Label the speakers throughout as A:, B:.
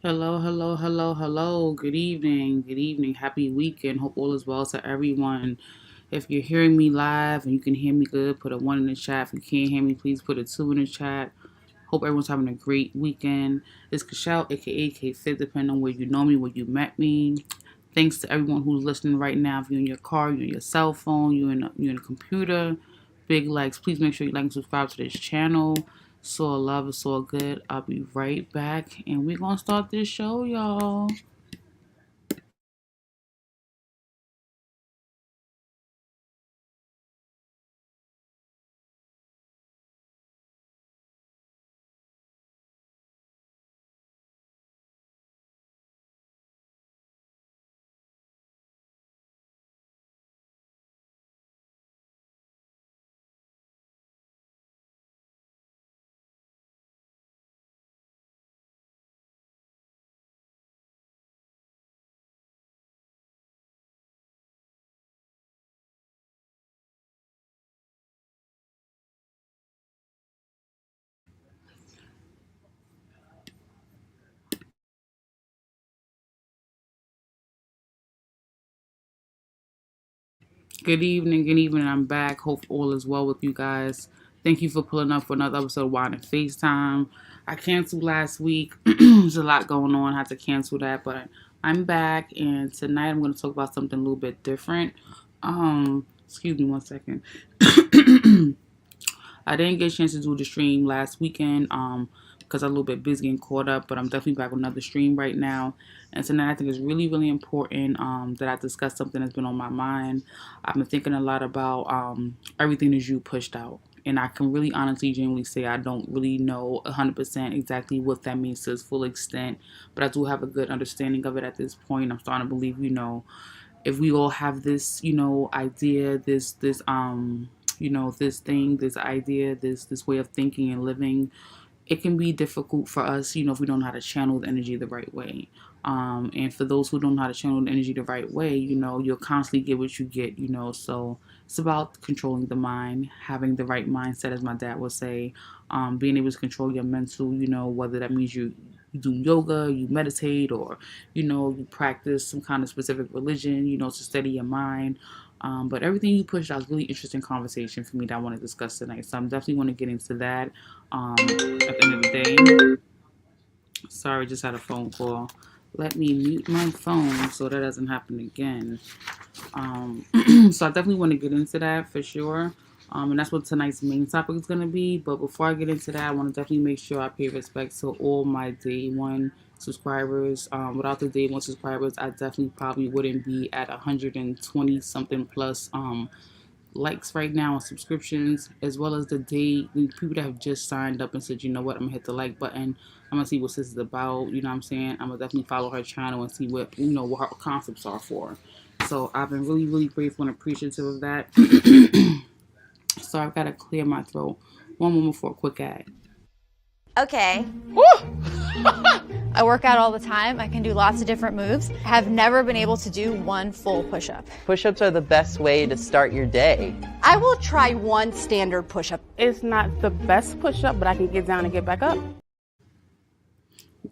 A: Hello, hello, hello, hello. Good evening. Good evening. Happy weekend. Hope all is well to everyone. If you're hearing me live and you can hear me good, put a 1 in the chat. If you can't hear me, please put a 2 in the chat. Hope everyone's having a great weekend. It's Kashal, aka K-Fit, depending on where you know me, where you met me. Thanks to everyone who's listening right now. If you're in your car, you're in your cell phone, you're in a computer, big likes. Please make sure you like and subscribe to this channel. It's all love, it's all good. I'll be right back, and we're gonna start this show, y'all. Good evening, good evening. I'm back. Hope all is well with you guys. Thank you for pulling up for another episode of Wine and FaceTime. I canceled last week. There's a lot going on. I had to cancel that, but I'm back, and tonight I'm going to talk about something a little bit different. Excuse me one second. I didn't get a chance to do the stream last weekend because I'm a little bit busy and caught up, but I'm definitely back with another stream right now. And tonight I think it's really, really important that I discuss something that's been on my mind. I've been thinking a lot about everything that you pushed out. And I can really honestly, genuinely say I don't really know 100% exactly what that means to its full extent, but I do have a good understanding of it at this point. I'm starting to believe, if we all have this, idea, this thing, this idea, this way of thinking and living, it can be difficult for us, if we don't know how to channel the energy the right way. And for those who don't know how to channel the energy the right way, you'll constantly get what you get, so it's about controlling the mind, having the right mindset, as my dad would say, being able to control your mental, whether that means you do yoga, you meditate, or, you practice some kind of specific religion, to steady your mind. But everything you pushed out is really interesting conversation for me that I want to discuss tonight. So I'm definitely want to get into that at the end of the day. Sorry, just had a phone call. Let me mute my phone so that doesn't happen again. So I definitely want to get into that for sure. And that's what tonight's main topic is going to be. But before I get into that, I want to definitely make sure I pay respect to all my day one subscribers. Without the day one subscribers, I definitely probably wouldn't be at 120 something plus likes right now and subscriptions, as well as the people that have just signed up and said, you know what, I'm gonna hit the like button. I'm gonna see what this is about. You know what I'm saying? I'm gonna definitely follow her channel and see what her concepts are for. So I've been really, really grateful and appreciative of that. So I've got to clear my throat. One moment for a quick ad.
B: Okay. I work out all the time. I can do lots of different moves. Have never been able to do one full push-up.
C: Push-ups are the best way to start your day.
D: I will try one standard push-up.
E: It's not the best push-up, but I can get down and get back up.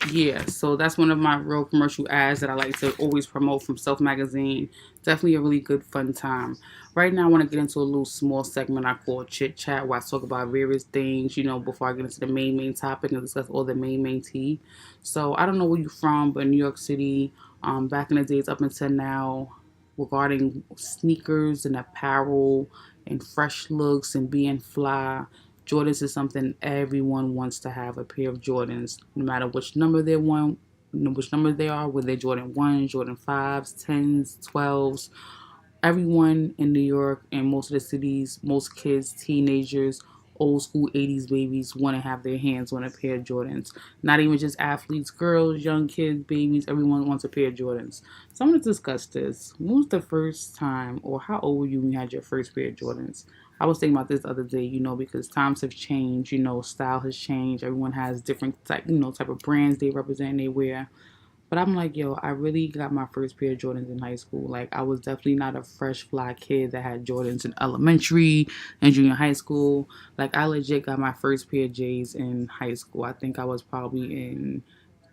A: Yeah, so that's one of my real commercial ads that I like to always promote from Self Magazine. Definitely a really good fun time. Right now, I want to get into a little small segment I call Chit Chat, where I talk about various things, before I get into the main topic and discuss all the main tea. So I don't know where you're from, but New York City, back in the days up until now, regarding sneakers and apparel and fresh looks and being fly. Jordans is something everyone wants to have a pair of Jordans, no matter which number they want, which number they are, whether they're Jordan 1s, Jordan 5s, 10s, 12s. Everyone in New York and most of the cities, most kids, teenagers, old school 80s babies want to have their hands on a pair of Jordans. Not even just athletes, girls, young kids, babies, everyone wants a pair of Jordans. So I'm going to discuss this. When was the first time, or how old were you when you had your first pair of Jordans? I was thinking about this the other day, because times have changed, style has changed. Everyone has different type of brands they represent and they wear. But I'm like, yo, I really got my first pair of Jordans in high school. Like, I was definitely not a fresh, fly kid that had Jordans in elementary and junior high school. Like, I legit got my first pair of J's in high school. I think I was probably in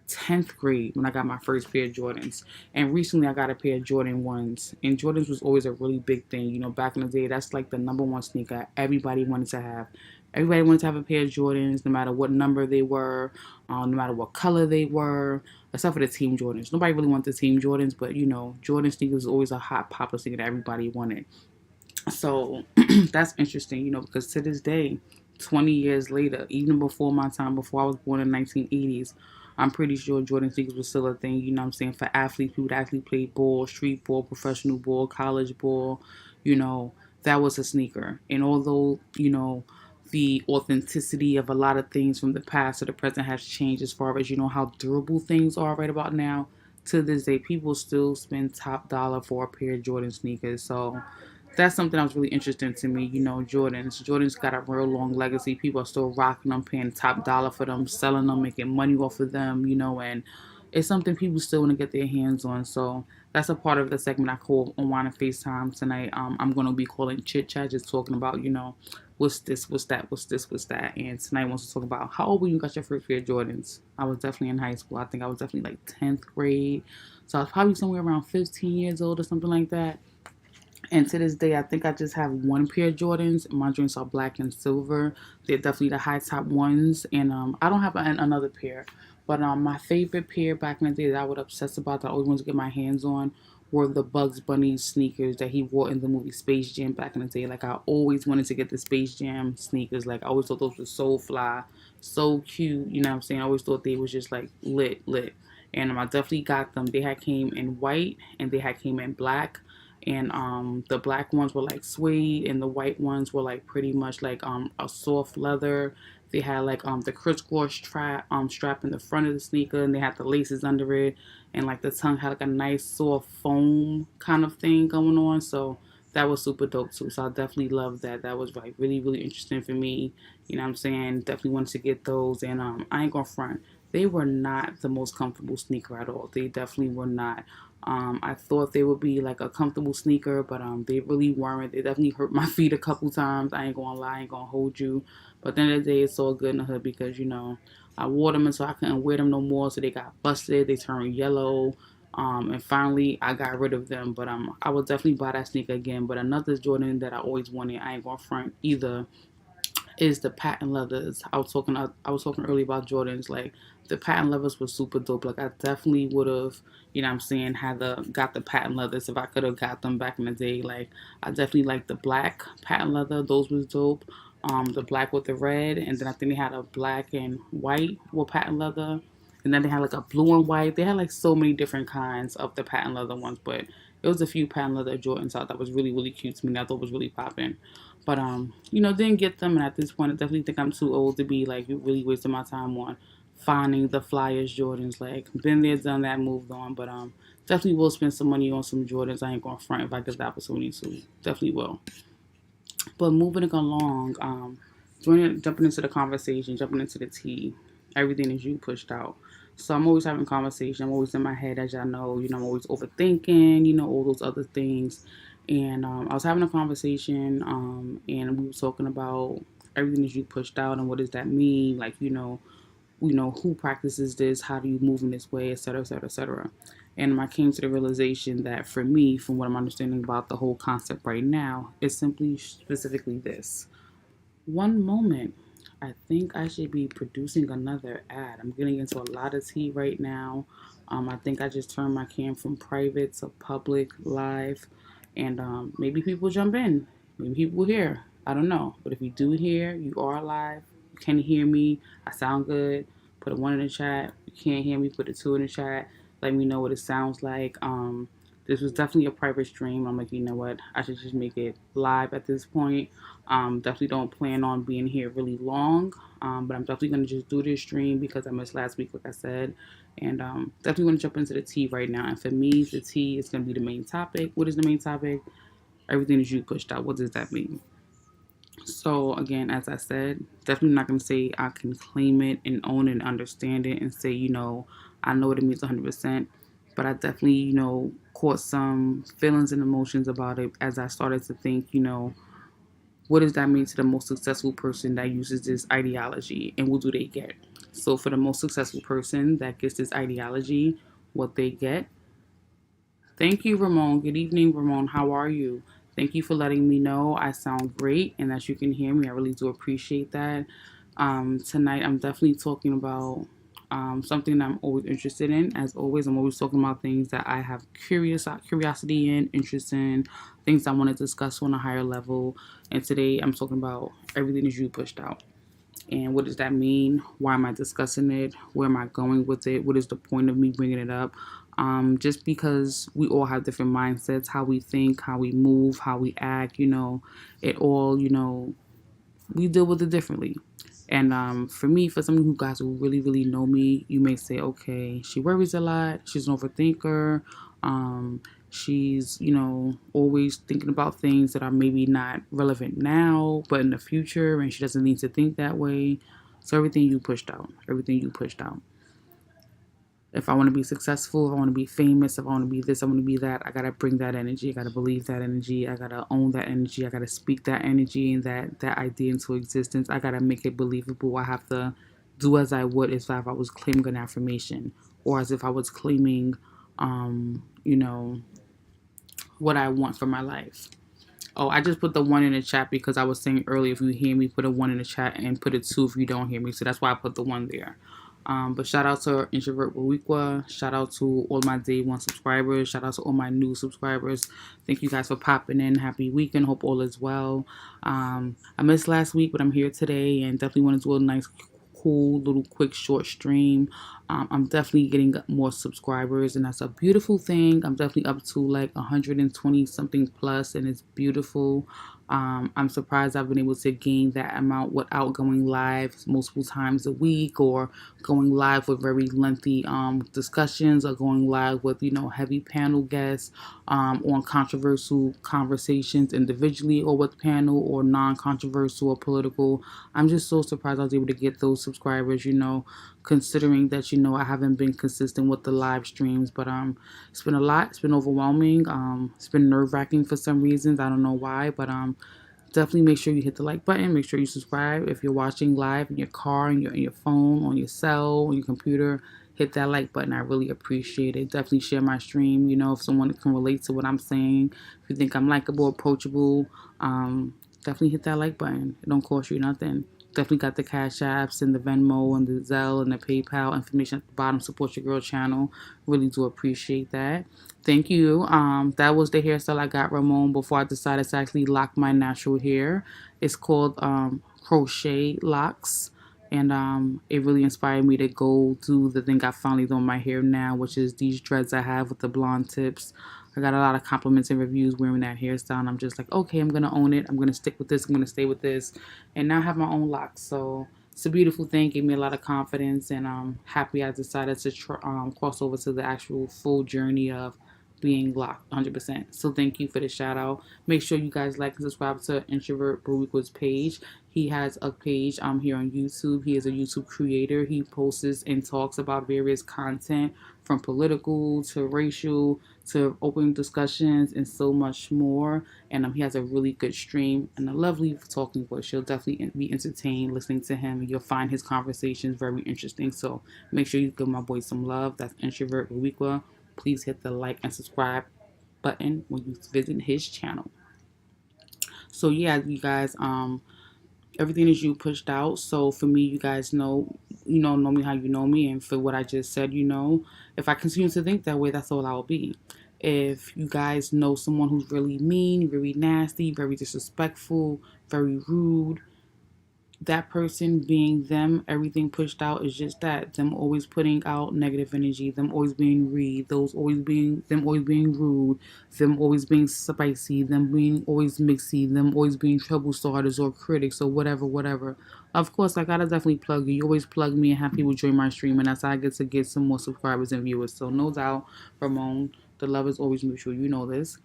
A: 10th grade when I got my first pair of Jordans. And recently I got a pair of Jordan 1s. And Jordans was always a really big thing. Back in the day, that's like the number one sneaker everybody wanted to have. Everybody wanted to have a pair of Jordans, no matter what number they were, no matter what color they were, except for the Team Jordans. Nobody really wanted the Team Jordans, but Jordan sneakers was always a hot popular sneaker that everybody wanted. So that's interesting, because to this day, 20 years later, even before my time, before I was born in the 1980s, I'm pretty sure Jordan sneakers was still a thing, for athletes, people that actually played ball, street ball, professional ball, college ball, that was a sneaker. And although, the authenticity of a lot of things from the past to the present has changed as far as, how durable things are right about now, to this day, people still spend top dollar for a pair of Jordan sneakers. So that's something that was really interesting to me. Jordans got a real long legacy. People are still rocking them, paying top dollar for them, selling them, making money off of them, and it's something people still want to get their hands on. So that's a part of the segment I call Unwind and FaceTime tonight. I'm going to be calling Chit Chat, just talking about, what's this, what's that, what's this, what's that. And tonight I want to talk about how old were you got your first pair of Jordans. I was definitely in high school. I think I was definitely like 10th grade. So I was probably somewhere around 15 years old or something like that. And to this day, I think I just have one pair of Jordans. My joints are black and silver. They're definitely the high top ones. And I don't have another pair. But my favorite pair back in the day that I would obsess about, that I always wanted to get my hands on, were the Bugs Bunny sneakers that he wore in the movie Space Jam back in the day. Like, I always wanted to get the Space Jam sneakers. Like, I always thought those were so fly, so cute. You know what I'm saying? I always thought they was just like lit. And I definitely got them. They had came in white and they had came in black. And the black ones were like suede, and the white ones were like pretty much like a soft leather. They had like the crisscross strap in the front of the sneaker, and they had the laces under it, and like the tongue had like a nice soft foam kind of thing going on. So that was super dope too. So I definitely loved that. That was like really interesting for me. You know what I'm saying? Definitely wanted to get those, and I ain't gonna front. They were not the most comfortable sneaker at all. They definitely were not. I thought they would be like a comfortable sneaker, but they really weren't. They definitely hurt my feet a couple times. I ain't gonna lie, I ain't gonna hold you. But at the end of the day, it's all good in the hood because, I wore them until I couldn't wear them no more. So they got busted, they turned yellow. And finally, I got rid of them. But I will definitely buy that sneaker again. But another Jordan that I always wanted, I ain't gonna front either, is the patent leathers. I was talking earlier about Jordans. Like, the patent leathers were super dope. Like, I definitely would have, got the patent leathers if I could have got them back in the day. Like, I definitely like the black patent leather. Those was dope. The black with the red, and then I think they had a black and white with patent leather. And then they had like a blue and white. They had like so many different kinds of the patent leather ones, but it was a few patent leather Jordans out that was really cute to me. That I thought was really popping. But didn't get them, and at this point I definitely think I'm too old to be like really wasting my time on finding the flyers Jordans. Like, been there, done that, moved on. But definitely will spend some money on some Jordans. I ain't gonna front if I get the opportunity to. Definitely will. But moving along, jumping into the conversation, jumping into the tea, everything is you pushed out. So I'm always having conversation. I'm always in my head, as y'all know. I'm always overthinking. All those other things. And I was having a conversation, and we were talking about everything that you pushed out and what does that mean? Like, who practices this, how do you move in this way, etc., etc., etc. And I came to the realization that for me, from what I'm understanding about the whole concept right now, it's simply specifically this. One moment, I think I should be producing another ad. I'm getting into a lot of tea right now. I think I just turned my cam from private to public live, and maybe people jump in. Maybe people hear. I don't know. But if you do hear, you are live. You can hear me. I sound good. Put a 1 in the chat. You can't hear me, put a 2 in the chat. Let me know what it sounds like. This was definitely a private stream. I'm like, you know what? I should just make it live at this point. Definitely don't plan on being here really long, but I'm definitely going to just do this stream because I missed last week, like I said. And definitely want to jump into the tea right now. And for me, the tea is going to be the main topic. What is the main topic? Everything that you pushed out. What does that mean? So again, as I said, definitely not going to say I can claim it and own it and understand it and say, I know what it means 100%. But I definitely, caught some feelings and emotions about it as I started to think, what does that mean to the most successful person that uses this ideology, and what do they get? So for the most successful person that gets this ideology, what they get. Thank you, Ramon. Good evening, Ramon. How are you? Thank you for letting me know I sound great and that you can hear me. I really do appreciate that. Tonight, I'm definitely talking about something that I'm always interested in. As always, I'm always talking about things that I have curiosity in, interest in, things I want to discuss on a higher level. And today, I'm talking about everything that you pushed out. And what does that mean? Why am I discussing it? Where am I going with it? What is the point of me bringing it up? Just because we all have different mindsets, how we think, how we move, how we act, it all, we deal with it differently. And for me, for some of you guys who really, really know me, you may say, okay, she worries a lot. She's an overthinker. She's, always thinking about things that are maybe not relevant now, but in the future, and she doesn't need to think that way. So everything you pushed out, everything you pushed out. If I want to be successful, if I want to be famous, if I want to be this, I want to be that, I got to bring that energy. I got to believe that energy. I got to own that energy. I got to speak that energy and that idea into existence. I got to make it believable. I have to do as I would as if I was claiming an affirmation, or as if I was claiming, what I want for my life. Oh, I just put the 1 in the chat because I was saying earlier, if you hear me, put a 1 in the chat and put a 2 if you don't hear me. So that's why I put the 1 there. But shout out to Introvert Waweekwa. Shout out to all my day 1 subscribers. Shout out to all my new subscribers. Thank you guys for popping in. Happy weekend. Hope all is well. I missed last week, but I'm here today and definitely want to do a nice, cool, little, quick, short stream. I'm definitely getting more subscribers, and that's a beautiful thing. I'm definitely up to like 120 something plus, and it's beautiful. I'm surprised I've been able to gain that amount without going live multiple times a week, or going live with very lengthy discussions, or going live with heavy panel guests on controversial conversations individually or with panel, or non-controversial or political. I'm just so surprised I was able to get those subscribers, considering that I haven't been consistent with the live streams. But it's been a lot. It's been overwhelming. It's been nerve-wracking for some reasons. I don't know why, but definitely make sure you hit the like button. Make sure you subscribe. If you're watching live in your car, in your phone, on your cell, on your computer, hit that like button. I really appreciate it. Definitely share my stream. If someone can relate to what I'm saying, if you think I'm likable, approachable, definitely hit that like button. It don't cost you nothing. Definitely got the Cash Apps and the Venmo and the Zelle and the PayPal information at the bottom. Support your girl channel. Really do appreciate that. Thank you. That was the hairstyle I got, Ramon, before I decided to actually lock my natural hair. It's called crochet locks. And it really inspired me to go do the thing I finally do on my hair now, which is these dreads I have with the blonde tips. I got a lot of compliments and reviews wearing that hairstyle, and I'm just like, okay, I'm going to own it. I'm going to stick with this. I'm going to stay with this. And now I have my own locks. So it's a beautiful thing. Gave me a lot of confidence, and I'm happy I decided to cross over to the actual full journey of being locked 100%. So thank you for the shout out. Make sure you guys like and subscribe to Introvert Baruqua's page. He has a page here on YouTube. He is a YouTube creator. He posts and talks about various content from political to racial to open discussions and so much more. And he has a really good stream and a lovely talking voice. You'll definitely be entertained listening to him. You'll find his conversations very interesting. So make sure you give my boy some love. That's Introvert Baruqua. Please hit the like and subscribe button when you visit his channel. So yeah, you guys, everything is you pushed out. So for me, you guys know me how you know me, and for what I just said, if I continue to think that way, that's all I'll be. If you guys know someone who's really mean, very nasty, very disrespectful, very rude, that person being them, everything pushed out is just that. Them always putting out negative energy, them always being rude, them always being rude, them always being spicy, them being always mixy, them always being trouble starters or critics or whatever. Of course, I gotta definitely plug you. You always plug me and have people join my stream, and that's how I get to get some more subscribers and viewers. So no doubt, Ramon, the love is always mutual. You know this.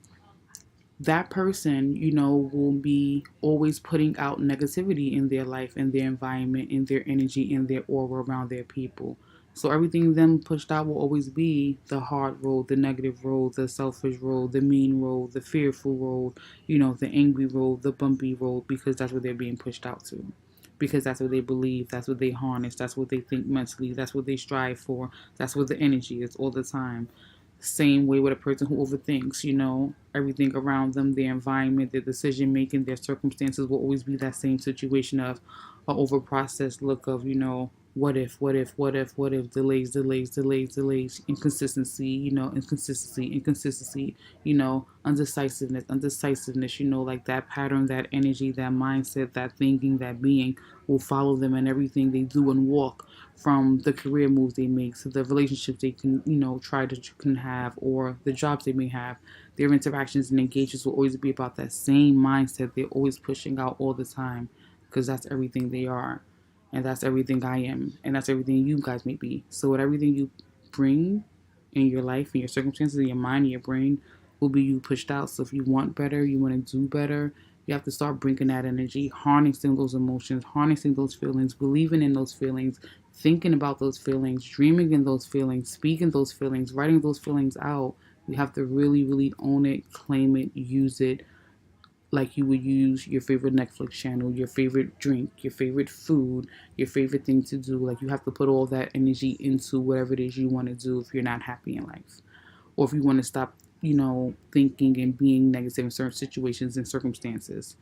A: That person, will be always putting out negativity in their life, in their environment, in their energy, in their aura around their people. So everything them pushed out will always be the hard road, the negative road, the selfish road, the mean road, the fearful road, the angry road, the bumpy road, because that's what they're being pushed out to. Because that's what they believe, that's what they harness, that's what they think mentally, that's what they strive for, that's what the energy is all the time. Same way with a person who overthinks, everything around them, their environment, their decision making, their circumstances will always be that same situation of an over processed look of, what if, delays, inconsistency, undecisiveness, like that pattern, that energy, that mindset, that thinking, that being will follow them in everything they do and walk, from the career moves they make to the relationships they can, can have, or the jobs they may have. Their interactions and engagements will always be about that same mindset they're always pushing out all the time, because that's everything they are, and that's everything I am, and that's everything you guys may be. So with everything you bring in your life, in your circumstances, in your mind, in your brain, will be you pushed out. So if you want better, you want to do better, you have to start bringing that energy, harnessing those emotions, harnessing those feelings, believing in those feelings, thinking about those feelings, dreaming in those feelings, speaking those feelings, writing those feelings out. You have to really, really own it, claim it, use it like you would use your favorite Netflix channel, your favorite drink, your favorite food, your favorite thing to do. Like, you have to put all that energy into whatever it is you want to do if you're not happy in life. Or if you want to stop, thinking and being negative in certain situations and circumstances.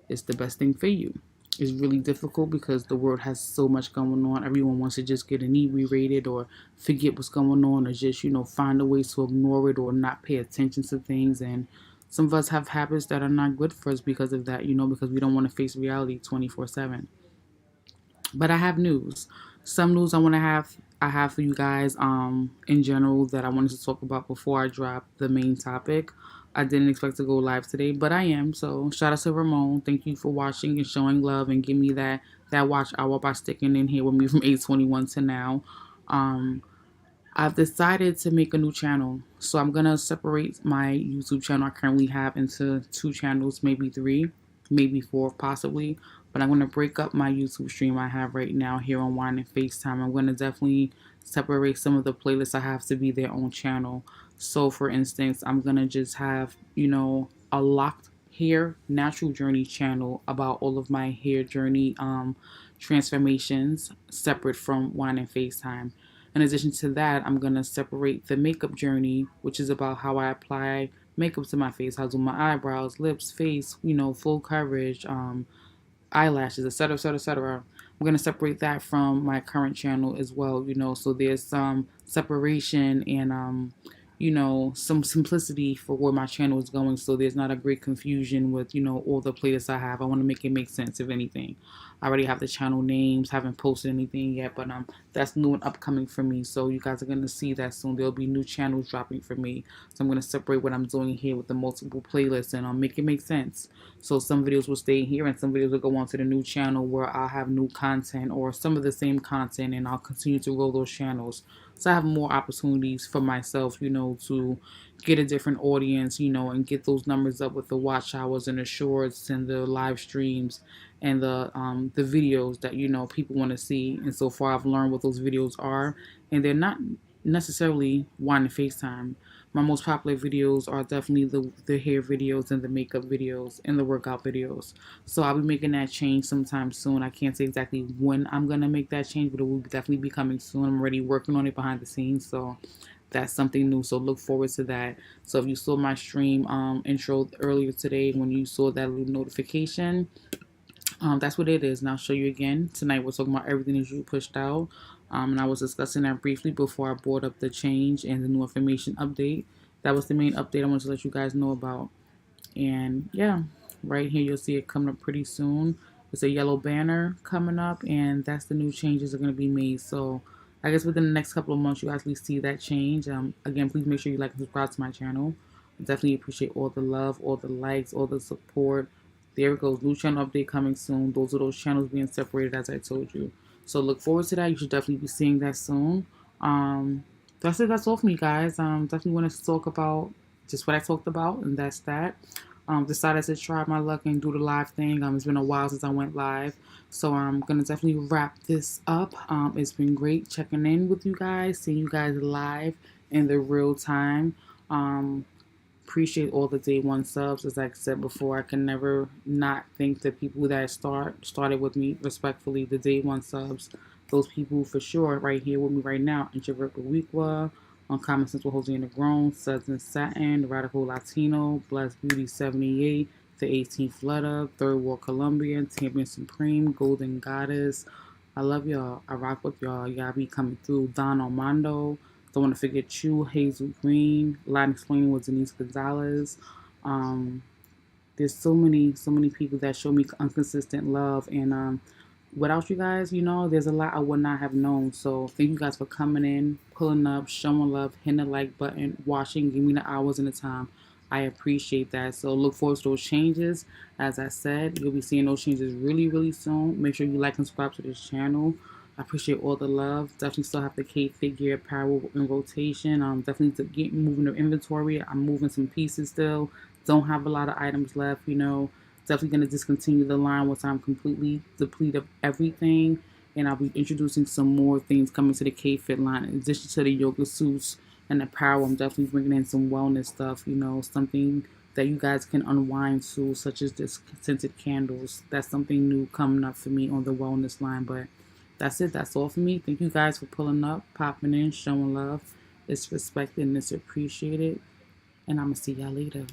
A: It's the best thing for you. It's really difficult because the world has so much going on. Everyone wants to just get an E-rated or forget what's going on, or just, find a way to ignore it or not pay attention to things. And some of us have habits that are not good for us because of that, because we don't want to face reality 24/7. But I have news. Some news I have for you guys in general that I wanted to talk about before I drop the main topic. I didn't expect to go live today, but I am. So shout out to Ramon. Thank you for watching and showing love and give me that watch hour by sticking in here with me from 8:21 to now. I've decided to make a new channel. So I'm going to separate my YouTube channel I currently have into 2 channels, maybe 3, maybe 4 possibly. But I'm going to break up my YouTube stream I have right now here on Wine and FaceTime. I'm going to definitely separate some of the playlists I have to be their own channel. So for instance, I'm going to just have, a locked hair natural journey channel about all of my hair journey transformations separate from Wine and FaceTime. In addition to that, I'm going to separate the makeup journey, which is about how I apply makeup to my face, how I do my eyebrows, lips, face, full coverage, eyelashes, etc., etc., etc. I'm going to separate that from my current channel as well, so there's some separation and, some simplicity for where my channel is going, so there's not a great confusion with, all the playlists I have. I want to make it make sense, if anything. I already have the channel names, haven't posted anything yet, but that's new and upcoming for me, so you guys are going to see that soon. There'll be new channels dropping for me, so I'm going to separate what I'm doing here with the multiple playlists and make it make sense. So some videos will stay here and some videos will go on to the new channel where I'll have new content or some of the same content, and I'll continue to grow those channels. So I have more opportunities for myself, channel to get a different audience, and get those numbers up with the watch hours and the shorts and the live streams and the videos that people want to see. And so far, I've learned what those videos are, and they're not necessarily wanting FaceTime. My most popular videos are definitely the hair videos and the makeup videos and the workout videos. So I'll be making that change sometime soon. I can't say exactly when I'm gonna make that change, but it will definitely be coming soon. I'm already working on it behind the scenes, so that's something new. So look forward to that. So if you saw my stream intro earlier today, when you saw that little notification, that's what it is. And I'll show you again. Tonight we're talking about everything that you pushed out. And I was discussing that briefly before I brought up the change and the new information update. That was the main update I wanted to let you guys know about. And yeah, right here you'll see it coming up pretty soon. It's a yellow banner coming up, and that's the new changes that are going to be made. So I guess within the next couple of months, you'll actually see that change. Again, please make sure you like and subscribe to my channel. I definitely appreciate all the love, all the likes, all the support. There it goes. New channel update coming soon. Those are those channels being separated, as I told you. So look forward to that. You should definitely be seeing that soon. That's it. That's all for me, guys. Definitely want to talk about just what I talked about, and that's that. Decided to try my luck and do the live thing. It's been a while since I went live, so I'm gonna definitely wrap this up. It's been great checking in with you guys, seeing you guys live in the real time. Appreciate all the day one subs. As I said before, I can never not thank the people that started with me respectfully. The day one subs, those people for sure, right here with me right now. Introvert Weekwa, Uncommon Sense with Jose and the Grown, Southern Satin, Radical Latino, Blessed Beauty 78, the 18th Flutter, Third World Colombian, Champion Supreme, Golden Goddess. I love y'all. I rock with y'all. Y'all be coming through. Don Armando. Don't want to forget you, Hazel Green, Latin Explaining with Denise Gonzalez. There's so many people that show me inconsistent love, and without you guys, there's a lot I would not have known. So thank you guys for coming in, pulling up, showing love, hitting the like button, watching, give me the hours and the time. I appreciate that. So look forward to those changes. As I said, you'll be seeing those changes really, really soon. Make sure you like and subscribe to this channel. I appreciate all the love. Definitely still have the K figure apparel in rotation. Definitely to get moving the inventory. I'm moving some pieces still. Don't have a lot of items left. Definitely gonna discontinue the line once I'm completely depleted of everything. And I'll be introducing some more things coming to the K Fit line. In addition to the yoga suits and apparel, I'm definitely bringing in some wellness stuff. Something that you guys can unwind to, such as this scented candles. That's something new coming up for me on the wellness line. But that's it. That's all for me. Thank you guys for pulling up, popping in, showing love. It's respected and it's appreciated. And I'm going to see y'all later.